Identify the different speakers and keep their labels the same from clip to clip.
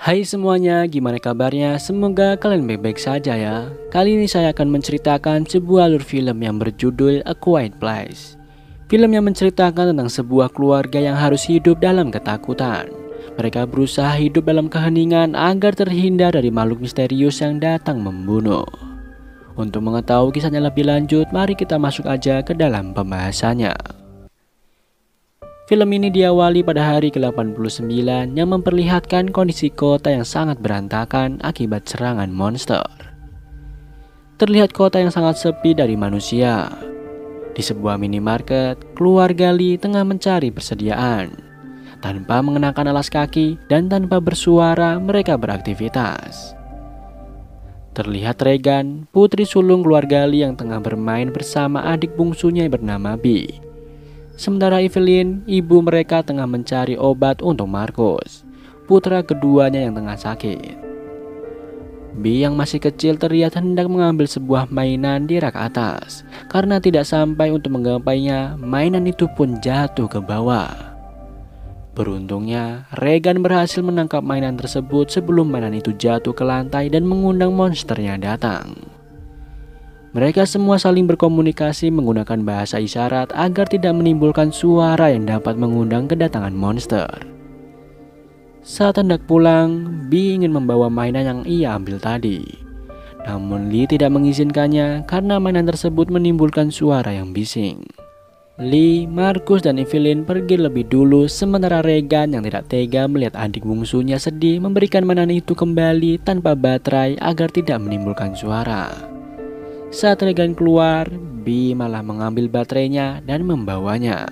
Speaker 1: Hai semuanya, gimana kabarnya? Semoga kalian baik-baik saja ya. Kali ini saya akan menceritakan sebuah alur film yang berjudul A Quiet Place. Film yang menceritakan tentang sebuah keluarga yang harus hidup dalam ketakutan. Mereka berusaha hidup dalam keheningan agar terhindar dari makhluk misterius yang datang membunuh. Untuk mengetahui kisahnya lebih lanjut, mari kita masuk aja ke dalam pembahasannya. Film ini diawali pada hari ke-89 yang memperlihatkan kondisi kota yang sangat berantakan akibat serangan monster. Terlihat kota yang sangat sepi dari manusia. Di sebuah minimarket, keluarga Lee tengah mencari persediaan. Tanpa mengenakan alas kaki dan tanpa bersuara, mereka beraktivitas. Terlihat Regan, putri sulung keluarga Lee yang tengah bermain bersama adik bungsunya yang bernama Bee. Sementara Evelyn, ibu mereka tengah mencari obat untuk Marcus, putra keduanya yang tengah sakit. Bee yang masih kecil terlihat hendak mengambil sebuah mainan di rak atas. Karena tidak sampai untuk menggapainya, mainan itu pun jatuh ke bawah. Beruntungnya, Regan berhasil menangkap mainan tersebut sebelum mainan itu jatuh ke lantai dan mengundang monsternya datang. Mereka semua saling berkomunikasi menggunakan bahasa isyarat agar tidak menimbulkan suara yang dapat mengundang kedatangan monster. Saat hendak pulang, Bee ingin membawa mainan yang ia ambil tadi. Namun Lee tidak mengizinkannya karena mainan tersebut menimbulkan suara yang bising. Lee, Marcus, dan Evelyn pergi lebih dulu, sementara Regan yang tidak tega melihat adik bungsunya sedih memberikan mainan itu kembali tanpa baterai agar tidak menimbulkan suara. Saat Regan keluar, Bee malah mengambil baterainya dan membawanya.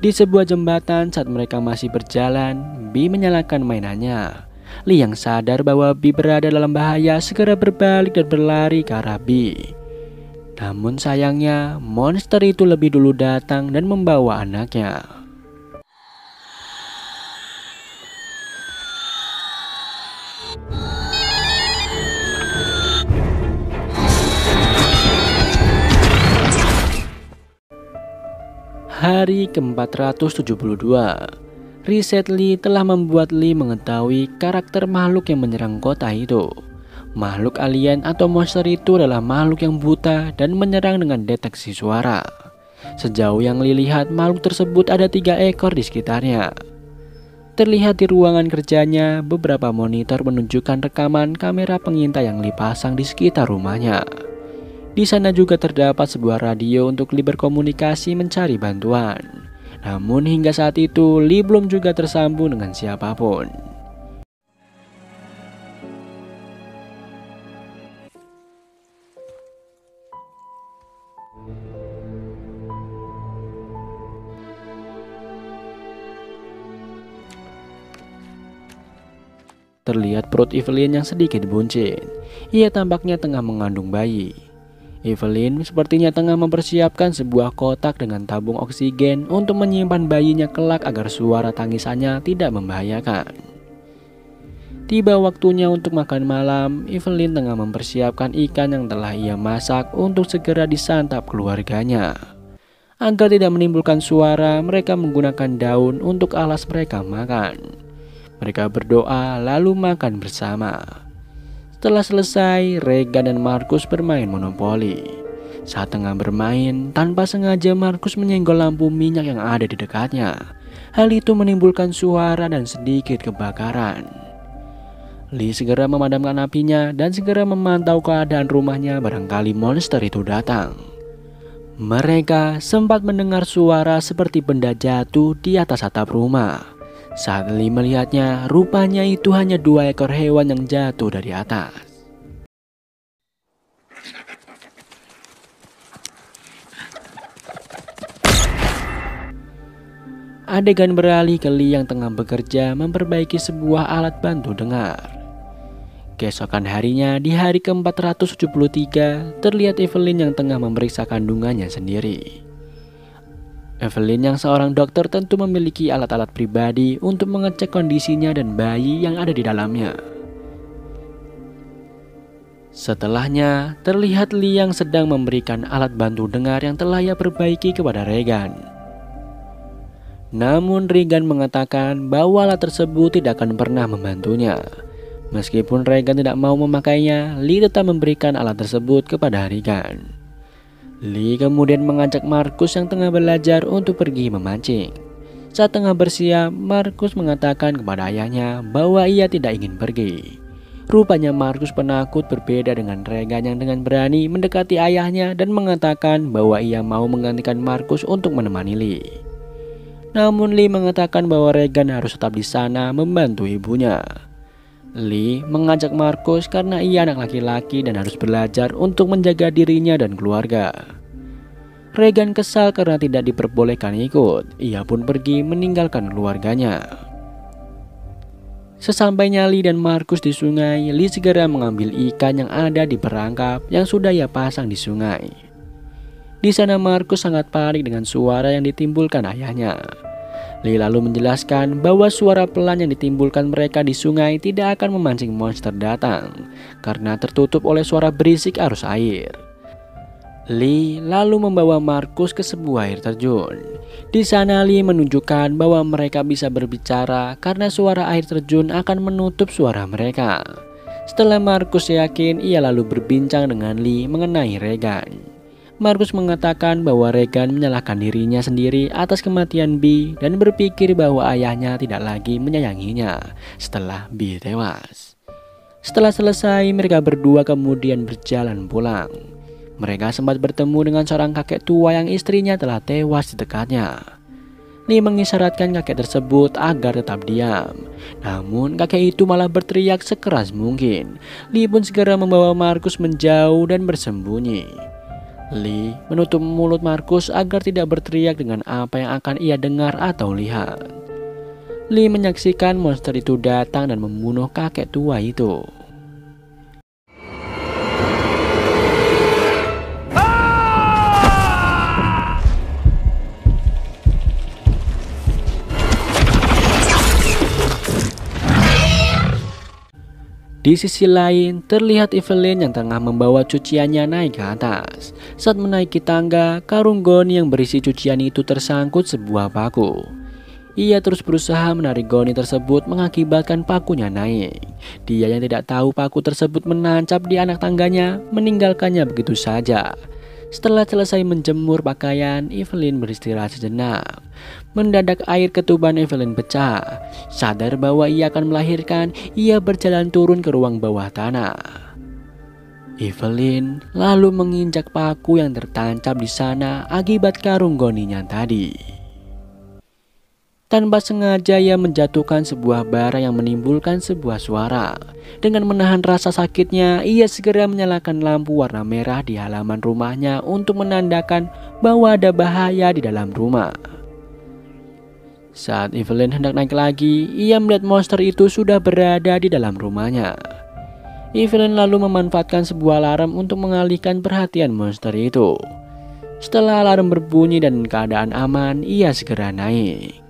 Speaker 1: Di sebuah jembatan saat mereka masih berjalan, Bee menyalakan mainannya. Lee yang sadar bahwa Bee berada dalam bahaya segera berbalik dan berlari ke arah Bee. Namun sayangnya, monster itu lebih dulu datang dan membawa anaknya. Hari ke-472, riset Lee telah membuat Lee mengetahui karakter makhluk yang menyerang kota itu. Makhluk alien atau monster itu adalah makhluk yang buta dan menyerang dengan deteksi suara. Sejauh yang Lee lihat, makhluk tersebut ada 3 ekor di sekitarnya. Terlihat di ruangan kerjanya, beberapa monitor menunjukkan rekaman kamera pengintai yang Lee pasang di sekitar rumahnya. Di sana juga terdapat sebuah radio untuk Lee berkomunikasi mencari bantuan. Namun hingga saat itu Lee belum juga tersambung dengan siapapun. Terlihat perut Evelyn yang sedikit buncit. Ia tampaknya tengah mengandung bayi. Evelyn sepertinya tengah mempersiapkan sebuah kotak dengan tabung oksigen untuk menyimpan bayinya kelak agar suara tangisannya tidak membahayakan. Tiba waktunya untuk makan malam, Evelyn tengah mempersiapkan ikan yang telah ia masak untuk segera disantap keluarganya. Agar tidak menimbulkan suara, mereka menggunakan daun untuk alas mereka makan. Mereka berdoa lalu makan bersama. Setelah selesai, Regan dan Marcus bermain monopoli. Saat tengah bermain, tanpa sengaja Marcus menyenggol lampu minyak yang ada di dekatnya. Hal itu menimbulkan suara dan sedikit kebakaran. Lee segera memadamkan apinya dan segera memantau keadaan rumahnya barangkali monster itu datang. Mereka sempat mendengar suara seperti benda jatuh di atas atap rumah. Saat Lee melihatnya, rupanya itu hanya 2 ekor hewan yang jatuh dari atas. Adegan beralih ke Lee yang tengah bekerja memperbaiki sebuah alat bantu dengar. Keesokan harinya, di hari ke-473, terlihat Evelyn yang tengah memeriksa kandungannya sendiri. Evelyn yang seorang dokter tentu memiliki alat-alat pribadi untuk mengecek kondisinya dan bayi yang ada di dalamnya. Setelahnya, terlihat Lee yang sedang memberikan alat bantu dengar yang telah ia perbaiki kepada Regan. Namun Regan mengatakan bahwa alat tersebut tidak akan pernah membantunya. Meskipun Regan tidak mau memakainya, Lee tetap memberikan alat tersebut kepada Regan. Lee kemudian mengajak Marcus yang tengah belajar untuk pergi memancing. Saat tengah bersiap, Marcus mengatakan kepada ayahnya bahwa ia tidak ingin pergi. Rupanya Marcus penakut berbeda dengan Regan yang dengan berani mendekati ayahnya dan mengatakan bahwa ia mau menggantikan Marcus untuk menemani Lee. Namun Lee mengatakan bahwa Regan harus tetap di sana membantu ibunya. Lee mengajak Marcus karena ia anak laki-laki dan harus belajar untuk menjaga dirinya dan keluarga. Regan kesal karena tidak diperbolehkan ikut. Ia pun pergi meninggalkan keluarganya. Sesampainya Lee dan Marcus di sungai, Lee segera mengambil ikan yang ada di perangkap yang sudah ia pasang di sungai. Di sana Marcus sangat panik dengan suara yang ditimbulkan ayahnya. Lee lalu menjelaskan bahwa suara pelan yang ditimbulkan mereka di sungai tidak akan memancing monster datang karena tertutup oleh suara berisik arus air. Lee lalu membawa Marcus ke sebuah air terjun. Di sana Lee menunjukkan bahwa mereka bisa berbicara karena suara air terjun akan menutup suara mereka. Setelah Marcus yakin, ia lalu berbincang dengan Lee mengenai Regan. Marcus mengatakan bahwa Regan menyalahkan dirinya sendiri atas kematian Bee dan berpikir bahwa ayahnya tidak lagi menyayanginya setelah Bee tewas. Setelah selesai, mereka berdua kemudian berjalan pulang. Mereka sempat bertemu dengan seorang kakek tua yang istrinya telah tewas di dekatnya. Lee mengisyaratkan kakek tersebut agar tetap diam. Namun kakek itu malah berteriak sekeras mungkin. Lee pun segera membawa Marcus menjauh dan bersembunyi. Lee menutup mulut Marcus agar tidak berteriak dengan apa yang akan ia dengar atau lihat. Lee menyaksikan monster itu datang dan membunuh kakek tua itu. Di sisi lain, terlihat Evelyn yang tengah membawa cuciannya naik ke atas. Saat menaiki tangga, karung goni yang berisi cucian itu tersangkut sebuah paku. Ia terus berusaha menarik goni tersebut mengakibatkan pakunya naik. Dia yang tidak tahu paku tersebut menancap di anak tangganya, meninggalkannya begitu saja. Setelah selesai menjemur pakaian, Evelyn beristirahat sejenak. Mendadak air ketuban Evelyn pecah. Sadar bahwa ia akan melahirkan, ia berjalan turun ke ruang bawah tanah. Evelyn lalu menginjak paku yang tertancap di sana akibat karung goninya tadi. Tanpa sengaja ia menjatuhkan sebuah bara yang menimbulkan sebuah suara. Dengan menahan rasa sakitnya, ia segera menyalakan lampu warna merah di halaman rumahnya untuk menandakan bahwa ada bahaya di dalam rumah. Saat Evelyn hendak naik lagi, ia melihat monster itu sudah berada di dalam rumahnya. Evelyn lalu memanfaatkan sebuah alarm untuk mengalihkan perhatian monster itu. Setelah alarm berbunyi dan keadaan aman, ia segera naik.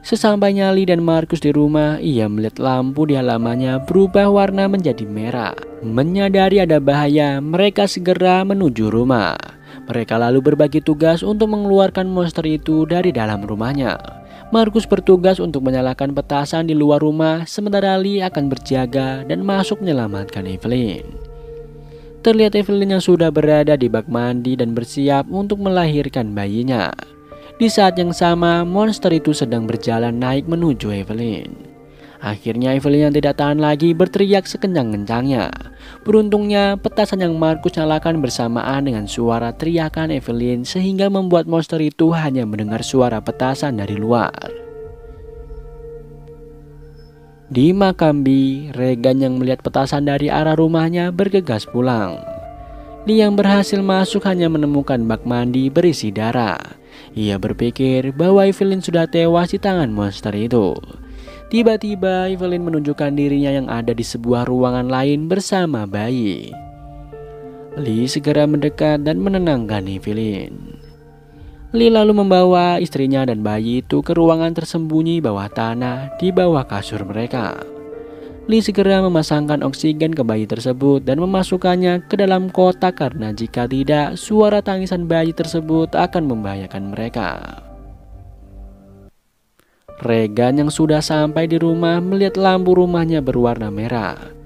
Speaker 1: Sesampainya Lee dan Marcus di rumah, ia melihat lampu di halamannya berubah warna menjadi merah. Menyadari ada bahaya, mereka segera menuju rumah. Mereka lalu berbagi tugas untuk mengeluarkan monster itu dari dalam rumahnya. Marcus bertugas untuk menyalakan petasan di luar rumah, sementara Lee akan berjaga dan masuk menyelamatkan Evelyn. Terlihat Evelyn yang sudah berada di bak mandi dan bersiap untuk melahirkan bayinya. Di saat yang sama, monster itu sedang berjalan naik menuju Evelyn. Akhirnya Evelyn yang tidak tahan lagi berteriak sekencang-kencangnya. Beruntungnya petasan yang Marcus nyalakan bersamaan dengan suara teriakan Evelyn sehingga membuat monster itu hanya mendengar suara petasan dari luar. Di makam Bee, Regan yang melihat petasan dari arah rumahnya bergegas pulang. Lee yang berhasil masuk hanya menemukan bak mandi berisi darah. Ia berpikir bahwa Evelyn sudah tewas di tangan monster itu. Tiba-tiba Evelyn menunjukkan dirinya yang ada di sebuah ruangan lain bersama bayi. Lee segera mendekat dan menenangkan Evelyn. Lee lalu membawa istrinya dan bayi itu ke ruangan tersembunyi bawah tanah di bawah kasur mereka. Lee segera memasangkan oksigen ke bayi tersebut dan memasukkannya ke dalam kotak karena jika tidak, suara tangisan bayi tersebut akan membahayakan mereka. Regan yang sudah sampai di rumah melihat lampu rumahnya berwarna merah.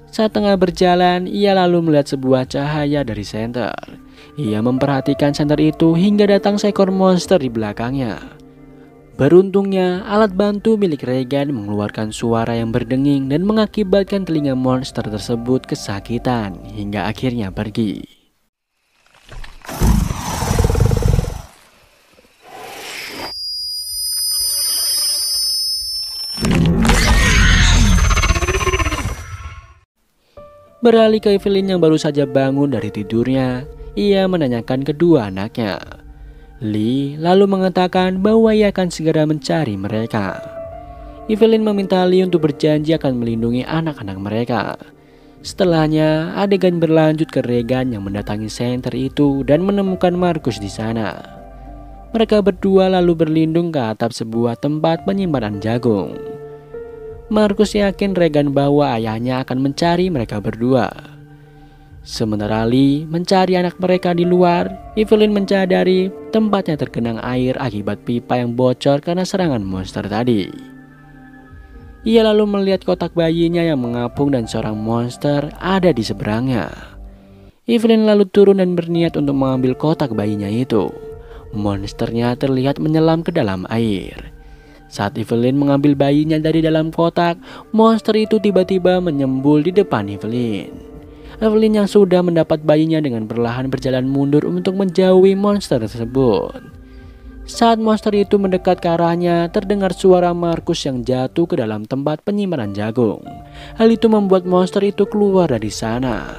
Speaker 1: Saat tengah berjalan, ia lalu melihat sebuah cahaya dari senter. Ia memperhatikan senter itu hingga datang seekor monster di belakangnya. Beruntungnya, alat bantu milik Regan mengeluarkan suara yang berdenging dan mengakibatkan telinga monster tersebut kesakitan hingga akhirnya pergi. Beralih ke Evelyn yang baru saja bangun dari tidurnya, ia menanyakan kedua anaknya. Lee lalu mengatakan bahwa ia akan segera mencari mereka. Evelyn meminta Lee untuk berjanji akan melindungi anak-anak mereka. Setelahnya, adegan berlanjut ke Regan yang mendatangi senter itu dan menemukan Marcus di sana. Mereka berdua lalu berlindung ke atap sebuah tempat penyimpanan jagung. Marcus yakin Regan bahwa ayahnya akan mencari mereka berdua. Sementara Lee mencari anak mereka di luar, Evelyn menyadari tempatnya tergenang air akibat pipa yang bocor karena serangan monster tadi. Ia lalu melihat kotak bayinya yang mengapung dan seorang monster ada di seberangnya. Evelyn lalu turun dan berniat untuk mengambil kotak bayinya itu. Monsternya terlihat menyelam ke dalam air. Saat Evelyn mengambil bayinya dari dalam kotak, monster itu tiba-tiba menyembul di depan Evelyn. Evelyn yang sudah mendapat bayinya dengan perlahan berjalan mundur untuk menjauhi monster tersebut. Saat monster itu mendekat ke arahnya, terdengar suara Marcus yang jatuh ke dalam tempat penyimpanan jagung. Hal itu membuat monster itu keluar dari sana.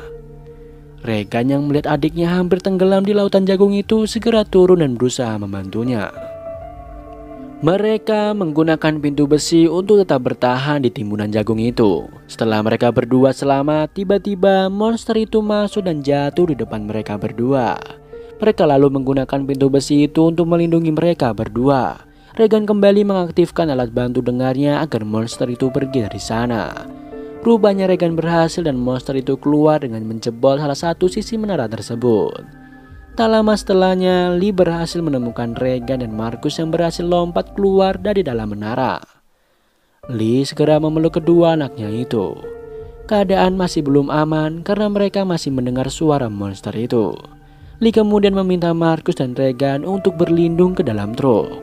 Speaker 1: Regan yang melihat adiknya hampir tenggelam di lautan jagung itu segera turun dan berusaha membantunya. Mereka menggunakan pintu besi untuk tetap bertahan di timbunan jagung itu. Setelah mereka berdua selamat, tiba-tiba monster itu masuk dan jatuh di depan mereka berdua. Mereka lalu menggunakan pintu besi itu untuk melindungi mereka berdua. Regan kembali mengaktifkan alat bantu dengarnya agar monster itu pergi dari sana. Rupanya Regan berhasil dan monster itu keluar dengan menjebol salah satu sisi menara tersebut. Tak lama setelahnya, Lee berhasil menemukan Regan dan Marcus yang berhasil lompat keluar dari dalam menara. Lee segera memeluk kedua anaknya itu. Keadaan masih belum aman karena mereka masih mendengar suara monster itu. Lee kemudian meminta Marcus dan Regan untuk berlindung ke dalam truk.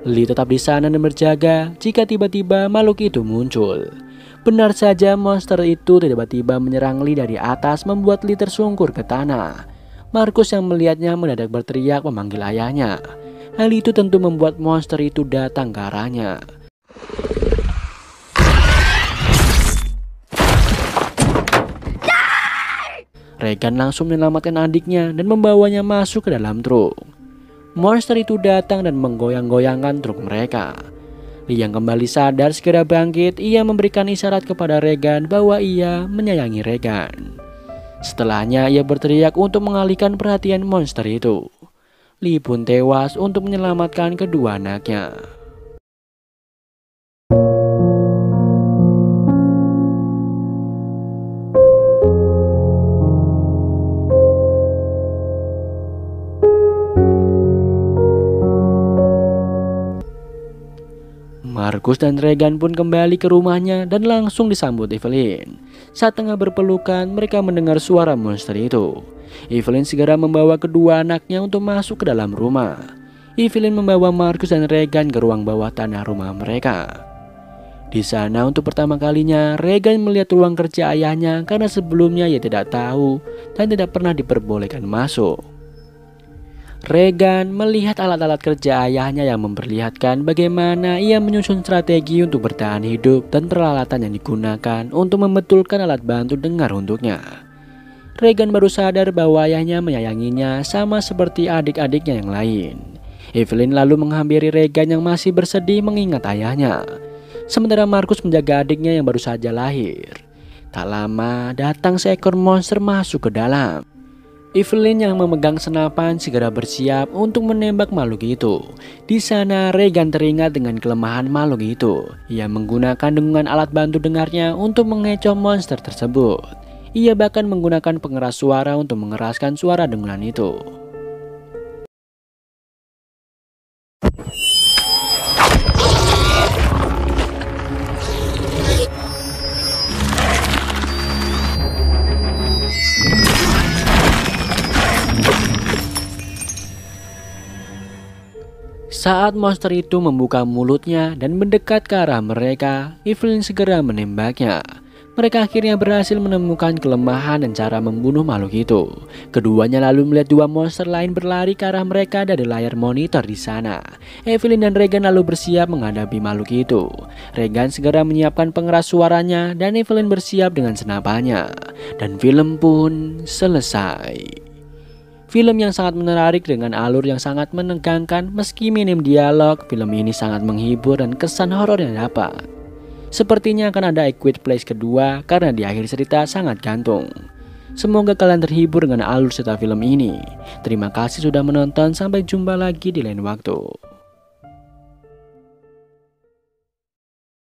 Speaker 1: Lee tetap di sana dan berjaga jika tiba-tiba makhluk itu muncul. Benar saja monster itu tiba-tiba menyerang Lee dari atas membuat Lee tersungkur ke tanah. Marcus yang melihatnya mendadak berteriak memanggil ayahnya. Hal itu tentu membuat monster itu datang ke arahnya. Regan langsung menyelamatkan adiknya dan membawanya masuk ke dalam truk. Monster itu datang dan menggoyang-goyangkan truk mereka. Lee yang kembali sadar segera bangkit. Ia memberikan isyarat kepada Regan bahwa ia menyayangi Regan. Setelahnya ia berteriak untuk mengalihkan perhatian monster itu. Lee pun tewas untuk menyelamatkan kedua anaknya. Marcus dan Regan pun kembali ke rumahnya dan langsung disambut Evelyn. Saat tengah berpelukan, mereka mendengar suara monster itu. Evelyn segera membawa kedua anaknya untuk masuk ke dalam rumah. Evelyn membawa Marcus dan Regan ke ruang bawah tanah rumah mereka. Di sana untuk pertama kalinya, Regan melihat ruang kerja ayahnya karena sebelumnya ia tidak tahu dan tidak pernah diperbolehkan masuk. Regan melihat alat-alat kerja ayahnya yang memperlihatkan bagaimana ia menyusun strategi untuk bertahan hidup dan peralatan yang digunakan untuk membetulkan alat bantu dengar untuknya. Regan baru sadar bahwa ayahnya menyayanginya sama seperti adik-adiknya yang lain. Evelyn lalu menghampiri Regan yang masih bersedih mengingat ayahnya. Sementara Marcus menjaga adiknya yang baru saja lahir. Tak lama datang seekor monster masuk ke dalam. Evelyn yang memegang senapan segera bersiap untuk menembak makhluk itu. Di sana Regan teringat dengan kelemahan makhluk itu. Ia menggunakan dengungan alat bantu dengarnya untuk mengecoh monster tersebut. Ia bahkan menggunakan pengeras suara untuk mengeraskan suara dengungan itu. Saat monster itu membuka mulutnya dan mendekat ke arah mereka, Evelyn segera menembaknya. Mereka akhirnya berhasil menemukan kelemahan dan cara membunuh makhluk itu. Keduanya lalu melihat dua monster lain berlari ke arah mereka dari layar monitor di sana. Evelyn dan Regan lalu bersiap menghadapi makhluk itu. Regan segera menyiapkan pengeras suaranya dan Evelyn bersiap dengan senapannya. Dan film pun selesai. Film yang sangat menarik dengan alur yang sangat menegangkan. Meski minim dialog, film ini sangat menghibur dan kesan horor yang dapat. Sepertinya akan ada A Quiet Place kedua karena di akhir cerita sangat gantung. Semoga kalian terhibur dengan alur serta film ini. Terima kasih sudah menonton, sampai jumpa lagi di lain waktu.